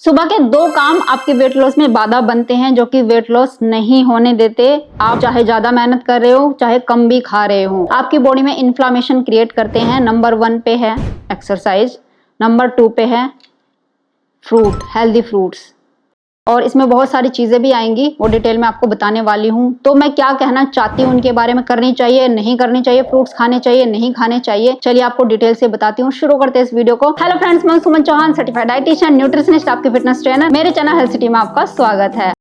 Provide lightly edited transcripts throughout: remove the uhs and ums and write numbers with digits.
सुबह के 2 काम आपके वेट लॉस में बाधा बनते हैं, जो कि वेट लॉस नहीं होने देते। आप चाहे ज्यादा मेहनत कर रहे हो, चाहे कम भी खा रहे हो, आपकी बॉडी में इन्फ्लामेशन क्रिएट करते हैं। नंबर 1 पे है एक्सरसाइज, नंबर 2 पे है फ्रूट, हेल्दी फ्रूट्स, और इसमें बहुत सारी चीजें भी आएंगी, वो डिटेल में आपको बताने वाली हूँ। तो मैं क्या कहना चाहती हूँ उनके बारे में, करनी चाहिए नहीं करनी चाहिए, फ्रूट्स खाने चाहिए नहीं खाने चाहिए, चलिए आपको डिटेल से बताती हूँ। शुरू करते हैं इस वीडियो को। हेलो फ्रेंड्स, मैं सुमन चौहान, सर्टिफाइड डाइटिशियन, न्यूट्रिशनिस्ट, आपकी फिटनेस ट्रेनर। मेरे चैनल हेल्थ सिटी में आपका स्वागत है।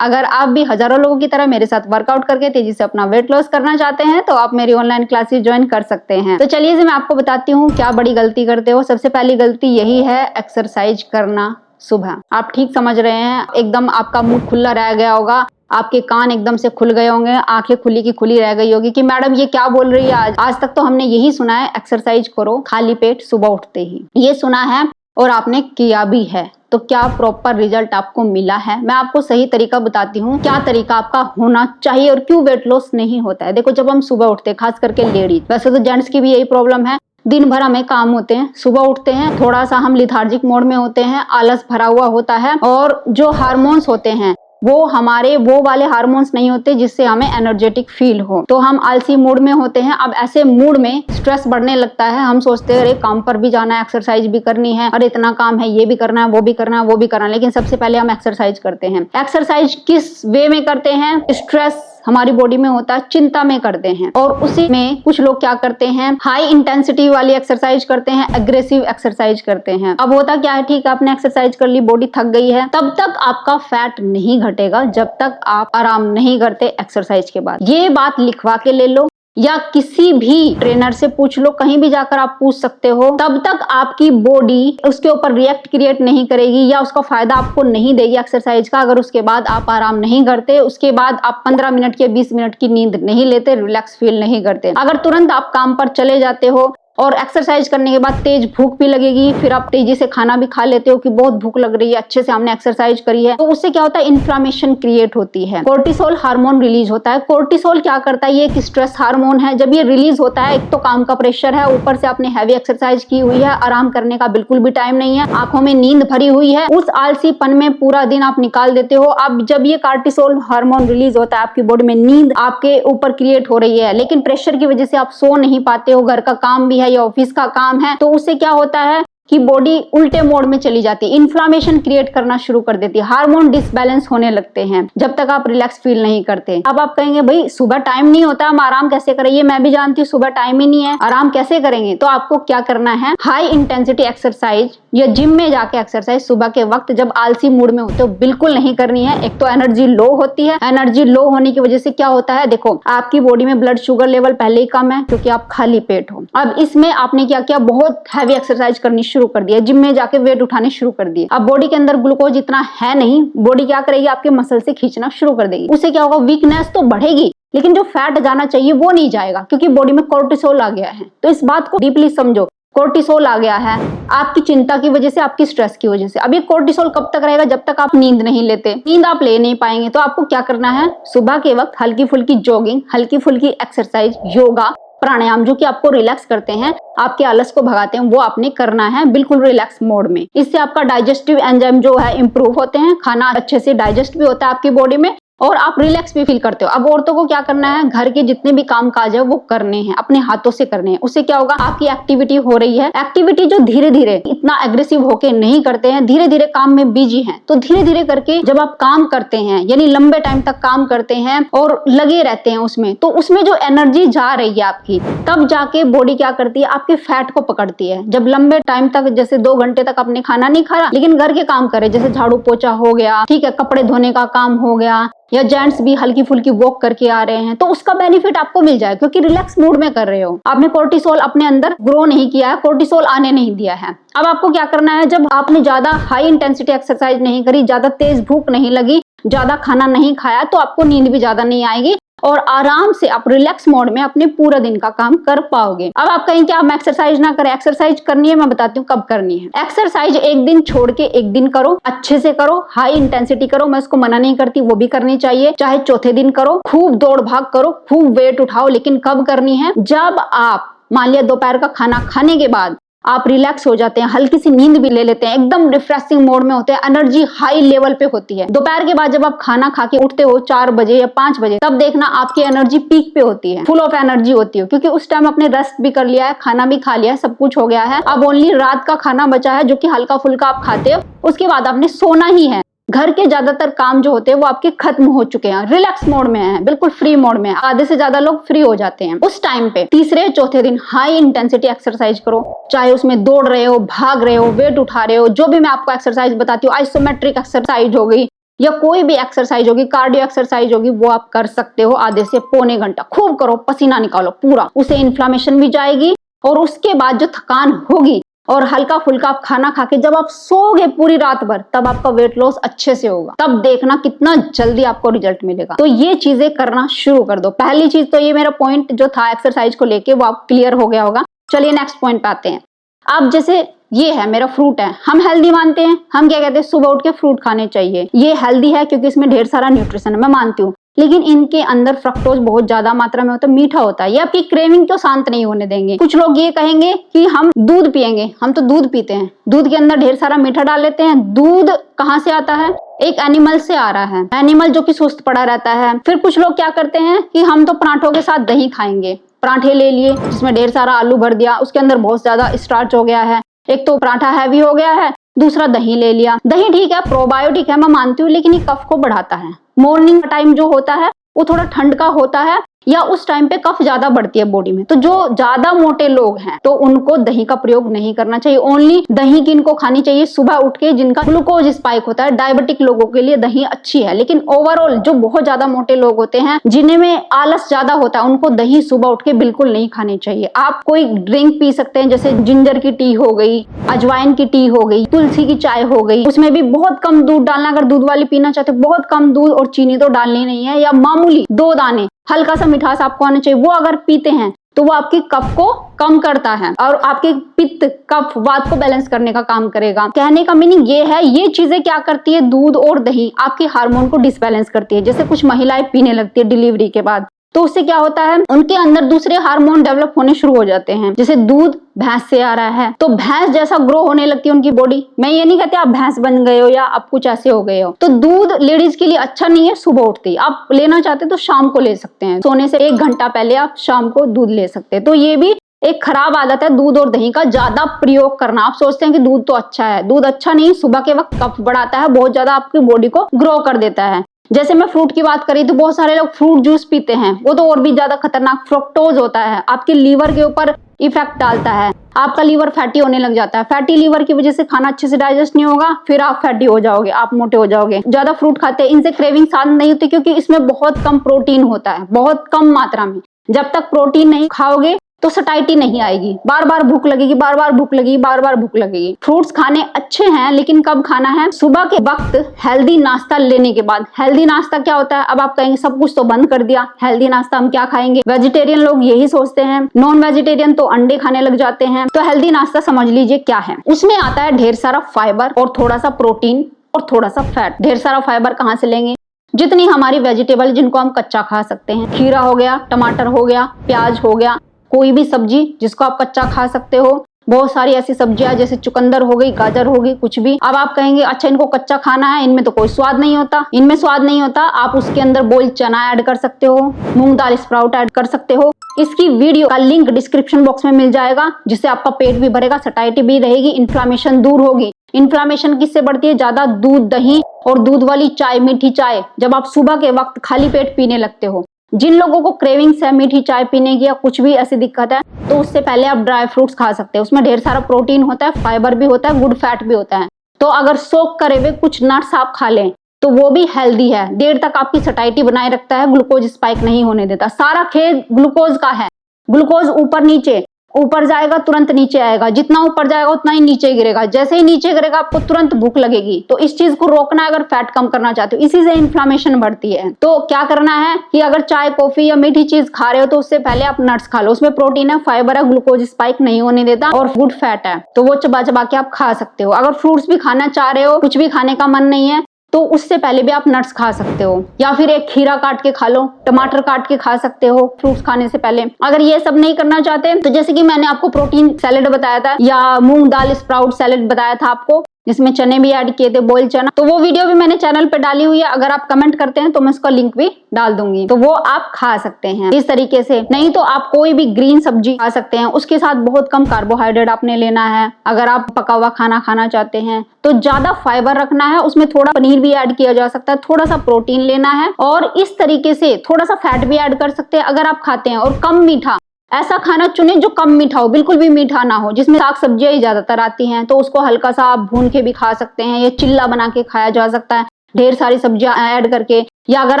अगर आप भी हजारों लोगों की तरह मेरे साथ वर्कआउट करके तेजी से अपना वेट लॉस करना चाहते हैं, तो आप मेरी ऑनलाइन क्लासेस ज्वाइन कर सकते हैं। तो चलिए मैं आपको बताती हूँ क्या बड़ी गलती करते हो। सबसे पहली गलती यही है, एक्सरसाइज करना सुबह। आप ठीक समझ रहे हैं, एकदम आपका मुंह खुला रह गया होगा, आपके कान एकदम से खुल गए होंगे, आंखें खुली की खुली रह गई होगी कि मैडम ये क्या बोल रही है। आज तक तो हमने यही सुना है, एक्सरसाइज करो खाली पेट सुबह उठते ही, ये सुना है और आपने किया भी है। तो क्या प्रॉपर रिजल्ट आपको मिला है? मैं आपको सही तरीका बताती हूँ, क्या तरीका आपका होना चाहिए और क्यों वेट लॉस नहीं होता है। देखो, जब हम सुबह उठते हैं, खास करके लेडीज, वैसे तो जेंट्स की भी यही प्रॉब्लम है, दिन भर हमें काम होते हैं, सुबह उठते हैं थोड़ा सा हम लिथार्जिक मोड में होते हैं, आलस भरा हुआ होता है, और जो हार्मोन्स होते हैं वो हमारे वो वाले हार्मोन्स नहीं होते जिससे हमें एनर्जेटिक फील हो, तो हम आलसी मूड में होते हैं। अब ऐसे मूड में स्ट्रेस बढ़ने लगता है, हम सोचते हैं अरे काम पर भी जाना है, एक्सरसाइज भी करनी है, अरे इतना काम है, ये भी करना है, वो भी करना है, वो भी करना है। लेकिन सबसे पहले हम एक्सरसाइज करते हैं। एक्सरसाइज किस वे में करते हैं? स्ट्रेस हमारी बॉडी में होता है, चिंता में करते हैं, और उसी में कुछ लोग क्या करते हैं, हाई इंटेंसिटी वाली एक्सरसाइज करते हैं, एग्रेसिव एक्सरसाइज करते हैं। अब होता क्या है, ठीक है आपने एक्सरसाइज कर ली, बॉडी थक गई है, तब तक आपका फैट नहीं घटेगा जब तक आप आराम नहीं करते एक्सरसाइज के बाद। ये बात लिखवा के ले लो या किसी भी ट्रेनर से पूछ लो, कहीं भी जाकर आप पूछ सकते हो। तब तक आपकी बॉडी उसके ऊपर रिएक्ट क्रिएट नहीं करेगी या उसका फायदा आपको नहीं देगी एक्सरसाइज का, अगर उसके बाद आप आराम नहीं करते, उसके बाद आप 15 मिनट या 20 मिनट की नींद नहीं लेते, रिलैक्स फील नहीं करते। अगर तुरंत आप काम पर चले जाते हो और एक्सरसाइज करने के बाद तेज भूख भी लगेगी, फिर आप तेजी से खाना भी खा लेते हो कि बहुत भूख लग रही है, अच्छे से हमने एक्सरसाइज करी है, तो उससे क्या होता है, इन्फ्लामेशन क्रिएट होती है, कोर्टिसोल हार्मोन रिलीज होता है। कोर्टिसोल क्या करता है, ये एक स्ट्रेस हार्मोन है। जब ये रिलीज होता है, एक तो काम का प्रेशर है, ऊपर से आपने हैवी एक्सरसाइज की हुई है, आराम करने का बिल्कुल भी टाइम नहीं है, आंखों में नींद भरी हुई है, उस आलसीपन में पूरा दिन आप निकाल देते हो। अब जब ये कोर्टिसोल हार्मोन रिलीज होता है, आपकी बॉडी में नींद आपके ऊपर क्रिएट हो रही है, लेकिन प्रेशर की वजह से आप सो नहीं पाते हो, घर का काम भी है या ऑफिस का काम है, तो उससे क्या होता है कि बॉडी उल्टे मोड में चली जाती है, इन्फ्लामेशन क्रिएट करना शुरू कर देती है, हार्मोन डिसबैलेंस होने लगते हैं जब तक आप रिलैक्स फील नहीं करते। अब आप कहेंगे भाई सुबह टाइम नहीं होता, हम आराम कैसे करें? ये मैं भी जानती हूँ, सुबह टाइम ही नहीं है, आराम कैसे करेंगे? तो आपको क्या करना है, हाई इंटेंसिटी एक्सरसाइज या जिम में जाके एक्सरसाइज सुबह के वक्त जब आलसी मूड में होते हो बिल्कुल नहीं करनी है। एक तो एनर्जी लो होती है, एनर्जी लो होने की वजह से क्या होता है, देखो आपकी बॉडी में ब्लड शुगर लेवल पहले ही कम है क्योंकि आप खाली पेट हो। अब इसमें आपने क्या किया, बहुत हैवी एक्सरसाइज करनी शुरू कर दिया, जिम में जाके वेट उठाने शुरू कर दिए। अब बॉडी के अंदर ग्लूकोज इतना है नहीं, बॉडी क्या करेगी, आपके मसल से खींचना शुरू कर देगी। उससे क्या होगा, वीकनेस तो बढ़ेगी लेकिन जो फैट जाना चाहिए वो नहीं जाएगा, क्योंकि बॉडी में कोर्टिसोल आ गया है। तो इस बात को डीपली समझो, कोर्टिसोल आ गया है आपकी चिंता की वजह से, आपकी स्ट्रेस की वजह से। अब ये कोर्टिसोल कब तक रहेगा, जब तक आप नींद नहीं लेते, नींद आप ले नहीं पाएंगे। तो आपको क्या करना है, सुबह के वक्त हल्की फुल्की जॉगिंग, हल्की फुल्की एक्सरसाइज, योगा, प्राणायाम, जो कि आपको रिलैक्स करते हैं, आपके आलस को भगाते हैं, वो आपने करना है बिल्कुल रिलैक्स मोड में। इससे आपका डाइजेस्टिव एंजाइम जो है इंप्रूव होते हैं, खाना अच्छे से डाइजेस्ट भी होता है आपकी बॉडी में, और आप रिलैक्स भी फील करते हो। अब औरतों को क्या करना है, घर के जितने भी काम काज है वो करने हैं, अपने हाथों से करने हैं। उससे क्या होगा, आपकी एक्टिविटी हो रही है, एक्टिविटी जो धीरे धीरे, इतना एग्रेसिव होके नहीं करते हैं, धीरे धीरे काम में बिजी हैं, तो धीरे धीरे करके जब आप काम करते हैं, यानी लंबे टाइम तक काम करते हैं और लगे रहते हैं उसमें, तो उसमें जो एनर्जी जा रही है आपकी, तब जाके बॉडी क्या करती है, आपके फैट को पकड़ती है। जब लंबे टाइम तक, जैसे 2 घंटे तक आपने खाना नहीं खाया लेकिन घर के काम करे, जैसे झाड़ू पोछा हो गया, ठीक है, कपड़े धोने का काम हो गया, या जेंट्स भी हल्की फुल्की वॉक करके आ रहे हैं, तो उसका बेनिफिट आपको मिल जाए, क्योंकि रिलैक्स मूड में कर रहे हो, आपने कोर्टिसोल अपने अंदर ग्रो नहीं किया है, कोर्टिसोल आने नहीं दिया है। अब आपको क्या करना है, जब आपने ज्यादा हाई इंटेंसिटी एक्सरसाइज नहीं करी, ज्यादा तेज भूख नहीं लगी, ज्यादा खाना नहीं खाया, तो आपको नींद भी ज्यादा नहीं आएगी और आराम से आप रिलैक्स मोड में अपने पूरा दिन का काम कर पाओगे। अब आप कहें क्या हम एक्सरसाइज ना करें? एक्सरसाइज करनी है, मैं बताती हूँ कब करनी है। एक्सरसाइज एक दिन छोड़ के एक दिन करो, अच्छे से करो, हाई इंटेंसिटी करो, मैं इसको मना नहीं करती, वो भी करनी चाहिए। चाहे चौथे दिन करो, खूब दौड़ भाग करो, खूब वेट उठाओ, लेकिन कब करनी है, जब आप मान लिया दोपहर का खाना खाने के बाद आप रिलैक्स हो जाते हैं, हल्की सी नींद भी ले लेते हैं, एकदम रिफ्रेशिंग मोड में होते हैं, एनर्जी हाई लेवल पे होती है। दोपहर के बाद जब आप खाना खा के उठते हो 4 बजे या 5 बजे, तब देखना आपकी एनर्जी पीक पे होती है, फुल ऑफ एनर्जी होती है, क्योंकि उस टाइम आपने रेस्ट भी कर लिया है, खाना भी खा लिया है, सब कुछ हो गया है। अब ओनली रात का खाना बचा है जो कि हल्का फुल्का आप खाते हो, उसके बाद आपने सोना ही है। घर के ज्यादातर काम जो होते हैं वो आपके खत्म हो चुके हैं, रिलैक्स मोड में है, बिल्कुल फ्री मोड में है। आधे से ज्यादा लोग फ्री हो जाते हैं उस टाइम पे। तीसरे चौथे दिन हाई इंटेंसिटी एक्सरसाइज करो, चाहे उसमें दौड़ रहे हो, भाग रहे हो, वेट उठा रहे हो, जो भी मैं आपको एक्सरसाइज बताती हूँ, आइसोमेट्रिक एक्सरसाइज हो गई या कोई भी एक्सरसाइज होगी, कार्डियो एक्सरसाइज होगी, वो आप कर सकते हो। आधे से पौने घंटा खूब करो, पसीना निकालो पूरा, उससे इन्फ्लामेशन भी जाएगी। और उसके बाद जो थकान होगी और हल्का फुल्का आप खाना खा के जब आप सोओगे पूरी रात भर, तब आपका वेट लॉस अच्छे से होगा। तब देखना कितना जल्दी आपको रिजल्ट मिलेगा। तो ये चीजें करना शुरू कर दो। पहली चीज तो ये मेरा पॉइंट जो था एक्सरसाइज को लेके, वो आप क्लियर हो गया होगा। चलिए नेक्स्ट पॉइंट पे आते हैं। अब जैसे ये है मेरा फ्रूट है, हम हेल्दी मानते हैं, हम क्या कहते हैं, सुबह उठ के फ्रूट खाने चाहिए। ये हेल्दी है क्योंकि इसमें ढेर सारा न्यूट्रिशन है, मैं मानती हूँ, लेकिन इनके अंदर फ्रक्टोज बहुत ज्यादा मात्रा में होता है, मीठा होता है। ये आपकी क्रेविंग को शांत नहीं होने देंगे। कुछ लोग ये कहेंगे कि हम दूध पियेंगे, हम तो दूध पीते हैं, दूध के अंदर ढेर सारा मीठा डाल लेते हैं। दूध कहाँ से आता है? एक एनिमल से आ रहा है, एनिमल जो कि सुस्त पड़ा रहता है। फिर कुछ लोग क्या करते हैं कि हम तो पराठों के साथ दही खाएंगे। पराठे ले लिए जिसमें ढेर सारा आलू भर दिया, उसके अंदर बहुत ज्यादा स्टार्च हो गया है, एक तो पराठा हैवी हो गया है, दूसरा दही ले लिया। दही ठीक है, प्रोबायोटिक है, मैं मानती हूँ, लेकिन ये कफ को बढ़ाता है। मॉर्निंग टाइम जो होता है वो थोड़ा ठंड का होता है, या उस टाइम पे कफ ज्यादा बढ़ती है बॉडी में। तो जो ज्यादा मोटे लोग हैं तो उनको दही का प्रयोग नहीं करना चाहिए। ओनली दही किनको खानी चाहिए? सुबह उठ के जिनका ग्लूकोज स्पाइक होता है, डायबिटिक लोगों के लिए दही अच्छी है। लेकिन ओवरऑल जो बहुत ज्यादा मोटे लोग होते हैं, जिन्हें में आलस ज्यादा होता है, उनको दही सुबह उठ के बिल्कुल नहीं खानी चाहिए। आप कोई ड्रिंक पी सकते हैं, जैसे जिंजर की टी हो गई, अजवाइन की टी हो गई, तुलसी की चाय हो गई, उसमें भी बहुत कम दूध डालना। अगर दूध वाली पीना चाहते हो, बहुत कम दूध और चीनी तो डालनी नहीं है, या मामूली 2 दाने, हल्का सा मिठास आपको आना चाहिए। वो अगर पीते हैं तो वो आपकी कफ को कम करता है और आपके पित्त, कफ, वात को बैलेंस करने का काम करेगा। कहने का मीनिंग ये है, ये चीजें क्या करती है, दूध और दही आपके हार्मोन को डिसबैलेंस करती है। जैसे कुछ महिलाएं पीने लगती है डिलीवरी के बाद, तो उससे क्या होता है, उनके अंदर दूसरे हार्मोन डेवलप होने शुरू हो जाते हैं। जैसे दूध भैंस से आ रहा है तो भैंस जैसा ग्रो होने लगती है उनकी बॉडी। मैं ये नहीं कहती आप भैंस बन गए हो या आप कुछ ऐसे हो गए हो। तो दूध लेडीज के लिए अच्छा नहीं है सुबह उठते ही। आप लेना चाहते तो शाम को ले सकते हैं, सोने से 1 घंटा पहले आप शाम को दूध ले सकते हैं। तो ये भी एक खराब आदत है दूध और दही का ज्यादा प्रयोग करना। आप सोचते हैं कि दूध तो अच्छा है, दूध अच्छा नहीं। सुबह के वक्त कफ बढ़ाता है, बहुत ज्यादा आपकी बॉडी को ग्रो कर देता है। जैसे मैं फ्रूट की बात करी तो बहुत सारे लोग फ्रूट जूस पीते हैं, वो तो और भी ज्यादा खतरनाक। फ्रुक्टोज होता है, आपके लीवर के ऊपर इफेक्ट डालता है, आपका लीवर फैटी होने लग जाता है। फैटी लीवर की वजह से खाना अच्छे से डाइजेस्ट नहीं होगा, फिर आप फैटी हो जाओगे, आप मोटे हो जाओगे। ज्यादा फ्रूट खाते हैं, इनसे क्रेविंग शांत नहीं होती, क्योंकि इसमें बहुत कम प्रोटीन होता है, बहुत कम मात्रा में। जब तक प्रोटीन नहीं खाओगे तो सटाइटी नहीं आएगी, बार बार भूख लगेगी, बार बार भूख लगेगी, बार बार भूख लगेगी। फ्रूट्स खाने अच्छे हैं, लेकिन कब खाना है? सुबह के वक्त हेल्दी नाश्ता लेने के बाद। हेल्दी नाश्ता क्या होता है? अब आप कहेंगे सब कुछ तो बंद कर दिया, हेल्दी नाश्ता हम क्या खाएंगे? वेजिटेरियन लोग यही सोचते हैं, नॉन वेजिटेरियन तो अंडे खाने लग जाते हैं। तो हेल्दी नाश्ता समझ लीजिए क्या है। उसमें आता है ढेर सारा फाइबर और थोड़ा सा प्रोटीन और थोड़ा सा फैट। ढेर सारा फाइबर कहाँ से लेंगे? जितनी हमारी वेजिटेबल जिनको हम कच्चा खा सकते हैं, खीरा हो गया, टमाटर हो गया, प्याज हो गया, कोई भी सब्जी जिसको आप कच्चा खा सकते हो। बहुत सारी ऐसी सब्जियां जैसे चुकंदर हो गई, गाजर हो गई, कुछ भी। अब आप कहेंगे अच्छा इनको कच्चा खाना है, इनमें तो कोई स्वाद नहीं होता। इनमें स्वाद नहीं होता, आप उसके अंदर बॉइल्ड चना ऐड कर सकते हो, मूंग दाल स्प्राउट ऐड कर सकते हो। इसकी वीडियो का लिंक डिस्क्रिप्शन बॉक्स में मिल जाएगा, जिससे आपका पेट भी भरेगा, सटाइटी भी रहेगी, इन्फ्लामेशन दूर होगी। इन्फ्लामेशन किससे बढ़ती है? ज्यादा दूध, दही और दूध वाली चाय, मीठी चाय जब आप सुबह के वक्त खाली पेट पीने लगते हो। जिन लोगों को क्रेविंग्स है मीठी चाय पीने की या कुछ भी ऐसी दिक्कत है, तो उससे पहले आप ड्राई फ्रूट्स खा सकते हैं। उसमें ढेर सारा प्रोटीन होता है, फाइबर भी होता है, गुड फैट भी होता है। तो अगर सोक करे हुए कुछ नट्स आप खा लें तो वो भी हेल्दी है, देर तक आपकी सटाइटी बनाए रखता है, ग्लूकोज स्पाइक नहीं होने देता। सारा खेल ग्लूकोज का है। ग्लूकोज ऊपर नीचे, ऊपर जाएगा तुरंत नीचे आएगा, जितना ऊपर जाएगा उतना ही नीचे गिरेगा। जैसे ही नीचे गिरेगा आपको तुरंत भूख लगेगी। तो इस चीज को रोकना है अगर फैट कम करना चाहते हो। इसी से इन्फ्लामेशन बढ़ती है। तो क्या करना है कि अगर चाय, कॉफी या मीठी चीज खा रहे हो तो उससे पहले आप नट्स खा लो। उसमें प्रोटीन है, फाइबर है, ग्लूकोज स्पाइक नहीं होने देता और गुड फैट है, तो वो चबा चबा के आप खा सकते हो। अगर फ्रूट्स भी खाना चाह रहे हो, कुछ भी खाने का मन नहीं है, तो उससे पहले भी आप नट्स खा सकते हो, या फिर एक खीरा काट के खा लो, टमाटर काट के खा सकते हो फ्रूट्स खाने से पहले। अगर ये सब नहीं करना चाहते तो जैसे कि मैंने आपको प्रोटीन सैलेड बताया था या मूंग दाल स्प्राउट सैलेड बताया था आपको, जिसमें चने भी ऐड किए थे, बॉइल्ड चना, तो वो वीडियो भी मैंने चैनल पे डाली हुई है। अगर आप कमेंट करते हैं तो मैं उसका लिंक भी डाल दूंगी, तो वो आप खा सकते हैं इस तरीके से। नहीं तो आप कोई भी ग्रीन सब्जी खा सकते हैं, उसके साथ बहुत कम कार्बोहाइड्रेट आपने लेना है। अगर आप पका हुआ खाना खाना चाहते हैं तो ज्यादा फाइबर रखना है, उसमें थोड़ा पनीर भी ऐड किया जा सकता है, थोड़ा सा प्रोटीन लेना है और इस तरीके से थोड़ा सा फैट भी ऐड कर सकते हैं अगर आप खाते हैं। और कम मीठा, ऐसा खाना चुने जो कम मीठा हो, बिल्कुल भी मीठा ना हो, जिसमें साग सब्जियां ही ज्यादातर आती हैं, तो उसको हल्का सा आप भून के भी खा सकते हैं, या चिल्ला बना के खाया जा सकता है ढेर सारी सब्जियां ऐड करके। या अगर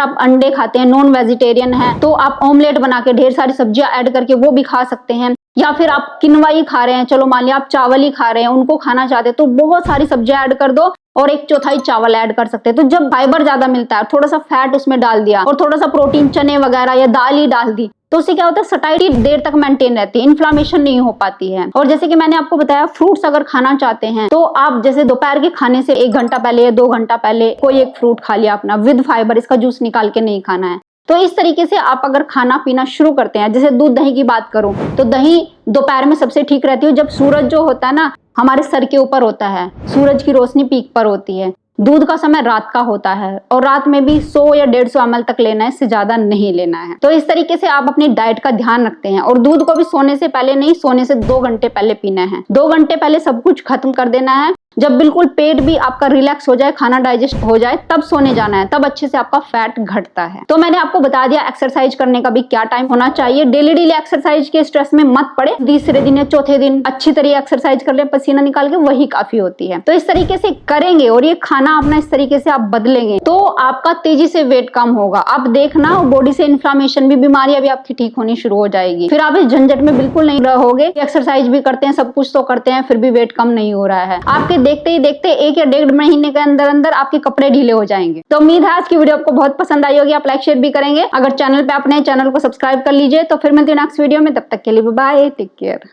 आप अंडे खाते हैं, नॉन वेजिटेरियन है, तो आप ऑमलेट बना के ढेर सारी सब्जियां ऐड करके वो भी खा सकते हैं। या फिर आप किनवा ही खा रहे हैं, चलो मान लिया आप चावल ही खा रहे हैं, उनको खाना चाहते हैं तो बहुत सारी सब्जियां ऐड कर दो और 1/4 चावल ऐड कर सकते हैं। तो जब फाइबर ज्यादा मिलता है, थोड़ा सा फैट उसमें डाल दिया और थोड़ा सा प्रोटीन चने वगैरह या दाल ही डाल दी, तो उससे क्या होता है, सटाइटी देर तक मेंटेन रहती है, इन्फ्लामेशन नहीं हो पाती है। और जैसे कि मैंने आपको बताया, फ्रूट्स अगर खाना चाहते हैं तो आप जैसे दोपहर के खाने से 1 घंटा पहले या 2 घंटा पहले कोई एक फ्रूट खा लिया अपना विद फाइबर, इसका जूस निकाल के नहीं खाना है। तो इस तरीके से आप अगर खाना पीना शुरू करते हैं, जैसे दूध दही की बात करूं तो दही दोपहर में सबसे ठीक रहती है, जब सूरज जो होता है ना हमारे सर के ऊपर होता है, सूरज की रोशनी पीक पर होती है। दूध का समय रात का होता है और रात में भी 100 या 150 ml तक लेना है, इससे ज्यादा नहीं लेना है। तो इस तरीके से आप अपनी डाइट का ध्यान रखते हैं। और दूध को भी सोने से पहले नहीं, सोने से 2 घंटे पहले पीना है। 2 घंटे पहले सब कुछ खत्म कर देना है। जब बिल्कुल पेट भी आपका रिलैक्स हो जाए, खाना डाइजेस्ट हो जाए, तब सोने जाना है, तब अच्छे से आपका फैट घटता है। तो मैंने आपको बता दिया एक्सरसाइज करने का भी क्या टाइम होना चाहिए। डेली एक्सरसाइज के स्ट्रेस में मत पड़े, तीसरे दिन या चौथे दिन अच्छी तरह एक्सरसाइज कर ले, पसीना निकाल के, वही काफी होती है। तो इस तरीके से करेंगे और ये खाना अपना इस तरीके से आप बदलेंगे तो आपका तेजी से वेट कम होगा। आप देखना बॉडी से इन्फ्लामेशन भी, बीमारियां भी आपकी ठीक होनी शुरू हो जाएगी। फिर आप इस झंझट में बिल्कुल नहीं रहोगे। एक्सरसाइज भी करते हैं, सब कुछ तो करते हैं, फिर भी वेट कम नहीं हो रहा है। आपके देखते ही देखते 1 या 1.5 महीने के अंदर अंदर आपके कपड़े ढीले हो जाएंगे। तो उम्मीद है आज की वीडियो आपको बहुत पसंद आई होगी। आप लाइक शेयर भी करेंगे। अगर चैनल पे अपने चैनल को सब्सक्राइब कर लीजिए। तो फिर मिलते हैं नेक्स्ट वीडियो में, तब तक के लिए बाय, टेक केयर।